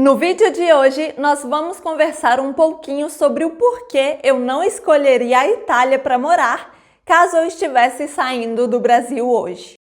No vídeo de hoje, nós vamos conversar um pouquinho sobre o porquê eu não escolheria a Itália para morar caso eu estivesse saindo do Brasil hoje.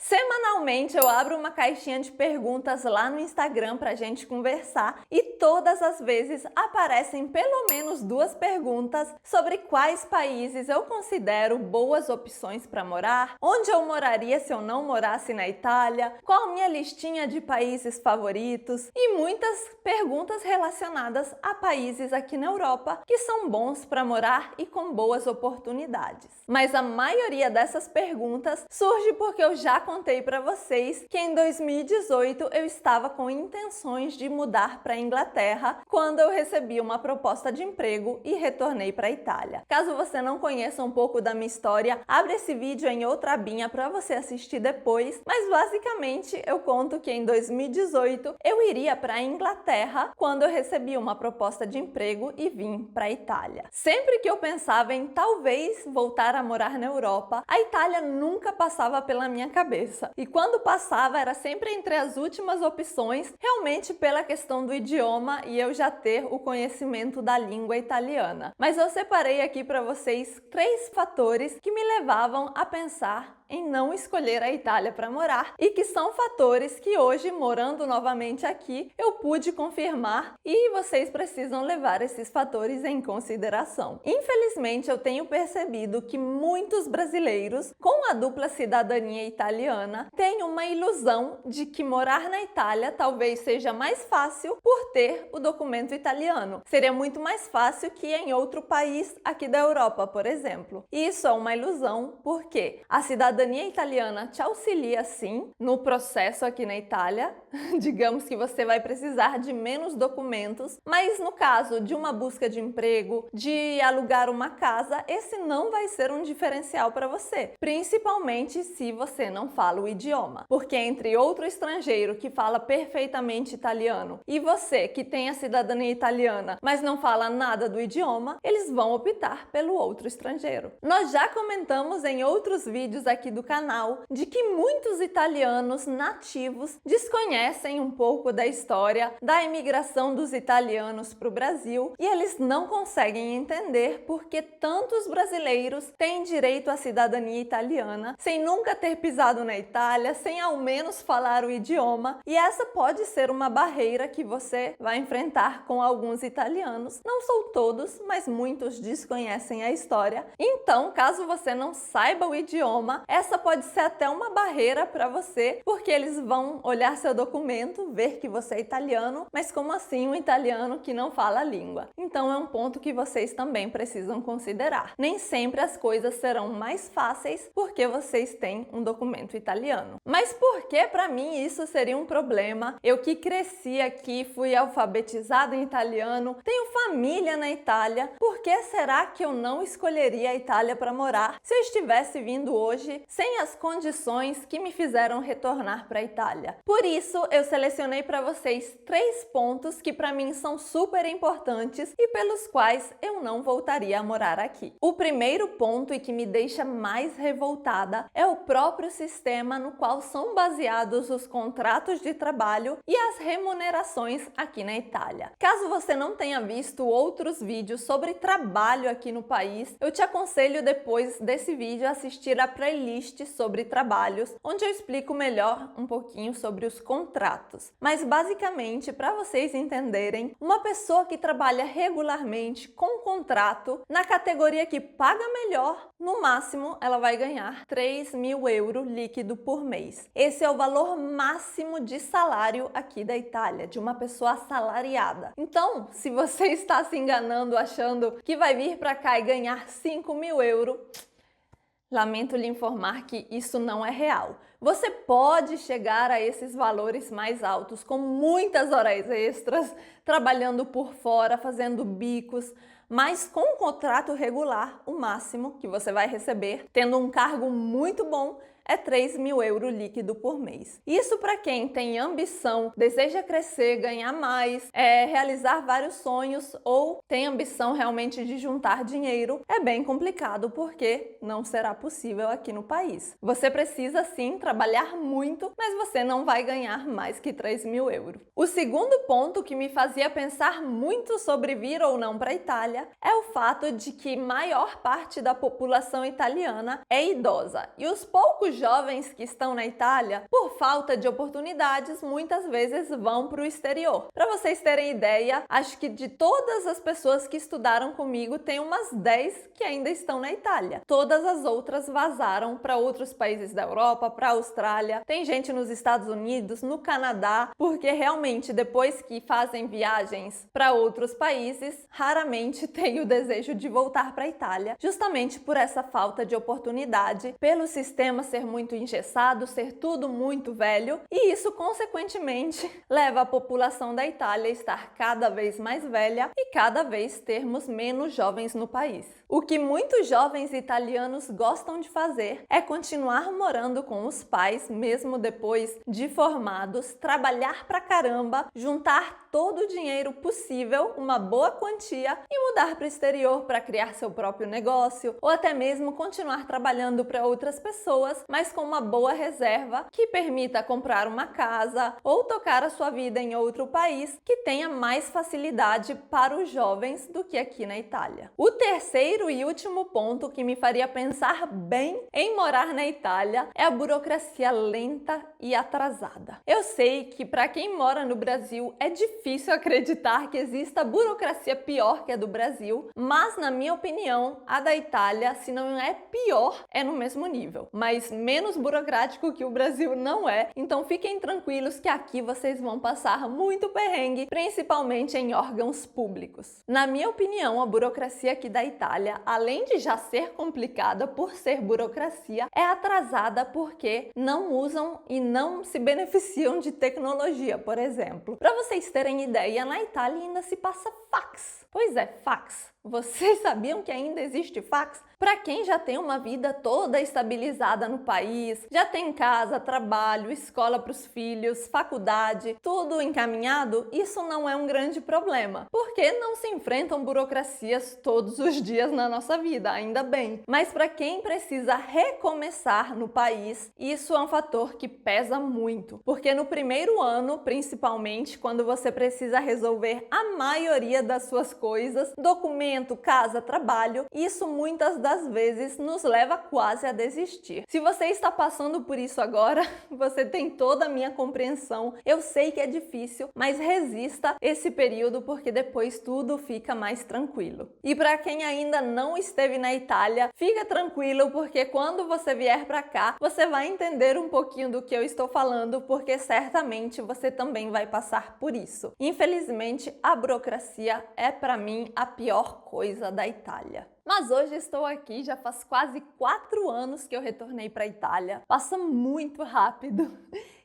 Semanalmente eu abro uma caixinha de perguntas lá no Instagram pra gente conversar e todas as vezes aparecem pelo menos duas perguntas sobre quais países eu considero boas opções para morar, onde eu moraria se eu não morasse na Itália, qual minha listinha de países favoritos e muitas perguntas relacionadas a países aqui na Europa que são bons para morar e com boas oportunidades. Mas a maioria dessas perguntas surge porque eu já contei para vocês que em 2018 eu estava com intenções de mudar para a Inglaterra quando eu recebi uma proposta de emprego e retornei para a Itália. Caso você não conheça um pouco da minha história, abre esse vídeo em outra abinha para você assistir depois, mas basicamente eu conto que em 2018 eu iria para a Inglaterra quando eu recebi uma proposta de emprego e vim para a Itália. Sempre que eu pensava em talvez voltar a morar na Europa, a Itália nunca passava pela minha cabeça. E quando passava, era sempre entre as últimas opções, realmente pela questão do idioma e eu já ter o conhecimento da língua italiana. Mas eu separei aqui para vocês 3 fatores que me levavam a pensar em não escolher a Itália para morar e que são fatores que hoje, morando novamente aqui, eu pude confirmar e vocês precisam levar esses fatores em consideração. Infelizmente, eu tenho percebido que muitos brasileiros com a dupla cidadania italiana têm uma ilusão de que morar na Itália talvez seja mais fácil por ter o documento italiano. Seria muito mais fácil que em outro país aqui da Europa, por exemplo. E isso é uma ilusão porque a cidadania italiana te auxilia sim no processo aqui na Itália. Digamos que você vai precisar de menos documentos, mas no caso de uma busca de emprego, de alugar uma casa, esse não vai ser um diferencial para você, principalmente se você não fala o idioma. Porque entre outro estrangeiro que fala perfeitamente italiano e você que tem a cidadania italiana, mas não fala nada do idioma, eles vão optar pelo outro estrangeiro. Nós já comentamos em outros vídeos aqui do canal de que muitos italianos nativos desconhecem um pouco da história da imigração dos italianos para o Brasil e eles não conseguem entender porque tantos brasileiros têm direito à cidadania italiana sem nunca ter pisado na Itália, sem ao menos falar o idioma, e essa pode ser uma barreira que você vai enfrentar com alguns italianos. Não são todos, mas muitos desconhecem a história. Então, caso você não saiba o idioma, essa pode ser até uma barreira para você, porque eles vão olhar seu documento, ver que você é italiano, mas como assim um italiano que não fala a língua? Então é um ponto que vocês também precisam considerar. Nem sempre as coisas serão mais fáceis porque vocês têm um documento italiano. Mas por que para mim isso seria um problema? Eu que cresci aqui, fui alfabetizada em italiano, tenho família na Itália, por que será que eu não escolheria a Itália para morar se eu estivesse vindo hoje sem as condições que me fizeram retornar para a Itália? Por isso, eu selecionei para vocês 3 pontos que para mim são super importantes e pelos quais eu não voltaria a morar aqui. O primeiro ponto e que me deixa mais revoltada é o próprio sistema no qual são baseados os contratos de trabalho e as remunerações aqui na Itália. Caso você não tenha visto outros vídeos sobre trabalho aqui no país, eu te aconselho depois desse vídeo a assistir a playlist sobre trabalhos, onde eu explico melhor um pouquinho sobre os contratos. Mas basicamente, para vocês entenderem, uma pessoa que trabalha regularmente com contrato, na categoria que paga melhor, no máximo ela vai ganhar 3.000 euros líquido por mês. Esse é o valor máximo de salário aqui da Itália, de uma pessoa assalariada. Então, se você está se enganando achando que vai vir para cá e ganhar 5.000 euros, lamento lhe informar que isso não é real. Você pode chegar a esses valores mais altos com muitas horas extras, trabalhando por fora, fazendo bicos, mas com um contrato regular, o máximo que você vai receber, tendo um cargo muito bom, é 3.000 euros líquido por mês. Isso para quem tem ambição, deseja crescer, ganhar mais, realizar vários sonhos ou tem ambição realmente de juntar dinheiro, é bem complicado porque não será possível aqui no país. Você precisa sim trabalhar muito, mas você não vai ganhar mais que 3.000 euros. O segundo ponto que me fazia pensar muito sobre vir ou não para a Itália é o fato de que maior parte da população italiana é idosa e os poucos jovens que estão na Itália, por falta de oportunidades, muitas vezes vão para o exterior. Para vocês terem ideia, acho que de todas as pessoas que estudaram comigo, tem umas 10 que ainda estão na Itália. Todas as outras vazaram para outros países da Europa, para a Austrália. Tem gente nos Estados Unidos, no Canadá, porque realmente depois que fazem viagens para outros países, raramente tem o desejo de voltar para a Itália, justamente por essa falta de oportunidade, pelo sistema ser muito engessado, ser tudo muito velho, e isso consequentemente leva a população da Itália a estar cada vez mais velha e cada vez termos menos jovens no país. O que muitos jovens italianos gostam de fazer é continuar morando com os pais, mesmo depois de formados, trabalhar pra caramba, juntar todo o dinheiro possível, uma boa quantia, e mudar para o exterior para criar seu próprio negócio, ou até mesmo continuar trabalhando para outras pessoas, mas com uma boa reserva que permita comprar uma casa ou tocar a sua vida em outro país que tenha mais facilidade para os jovens do que aqui na Itália. O terceiro e último ponto que me faria pensar bem em morar na Itália é a burocracia lenta e atrasada. Eu sei que para quem mora no Brasil é difícil acreditar que exista burocracia pior que a do Brasil, mas na minha opinião, a da Itália, se não é pior, é no mesmo nível. Mas menos burocrático que o Brasil não é, então fiquem tranquilos que aqui vocês vão passar muito perrengue, principalmente em órgãos públicos. Na minha opinião, a burocracia aqui da Itália, além de já ser complicada por ser burocracia, é atrasada porque não usam e não se beneficiam de tecnologia, por exemplo. Para vocês terem ideia, na Itália ainda se passa fax. Pois é, fax. Vocês sabiam que ainda existe fax? Para quem já tem uma vida toda estabilizada no país, já tem casa, trabalho, escola para os filhos, faculdade, tudo encaminhado, isso não é um grande problema, porque não se enfrentam burocracias todos os dias na nossa vida, ainda bem. Mas para quem precisa recomeçar no país, isso é um fator que pesa muito, porque no primeiro ano, principalmente, quando você precisa resolver a maioria das suas coisas, documentos, casa, trabalho, isso muitas das vezes nos leva quase a desistir. Se você está passando por isso agora, você tem toda a minha compreensão. Eu sei que é difícil, mas resista esse período porque depois tudo fica mais tranquilo. E para quem ainda não esteve na Itália, fica tranquilo porque quando você vier para cá, você vai entender um pouquinho do que eu estou falando, porque certamente você também vai passar por isso. Infelizmente, a burocracia é para mim a pior coisa da Itália. Mas hoje estou aqui, já faz quase 4 anos que eu retornei para a Itália. Passa muito rápido.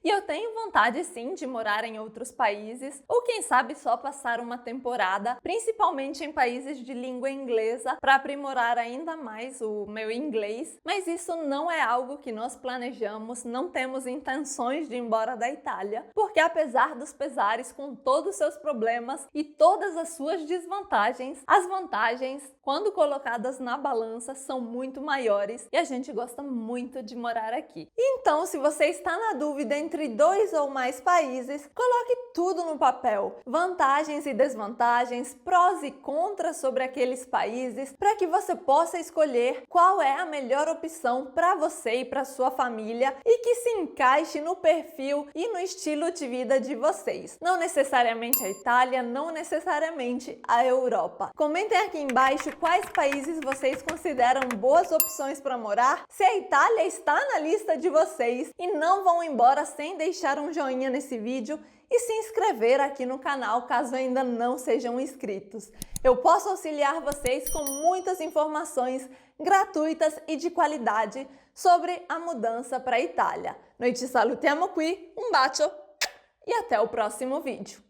E eu tenho vontade sim de morar em outros países, ou quem sabe só passar uma temporada, principalmente em países de língua inglesa, para aprimorar ainda mais o meu inglês. Mas isso não é algo que nós planejamos, não temos intenções de ir embora da Itália, porque apesar dos pesares, com todos os seus problemas e todas as suas desvantagens, as vantagens, quando colocadas na balança, são muito maiores e a gente gosta muito de morar aqui. Então, se você está na dúvida entre 2 ou mais países, coloque tudo no papel. Vantagens e desvantagens, prós e contras sobre aqueles países, para que você possa escolher qual é a melhor opção para você e para sua família e que se encaixe no perfil e no estilo de vida de vocês. Não necessariamente a Itália, não necessariamente a Europa. Comentem aqui embaixo quais países vocês consideram boas opções para morar, se a Itália está na lista de vocês, e não vão embora sem deixar um joinha nesse vídeo e se inscrever aqui no canal caso ainda não sejam inscritos. Eu posso auxiliar vocês com muitas informações gratuitas e de qualidade sobre a mudança para a Itália. Noi ci salutiamo qui, um bacio e até o próximo vídeo.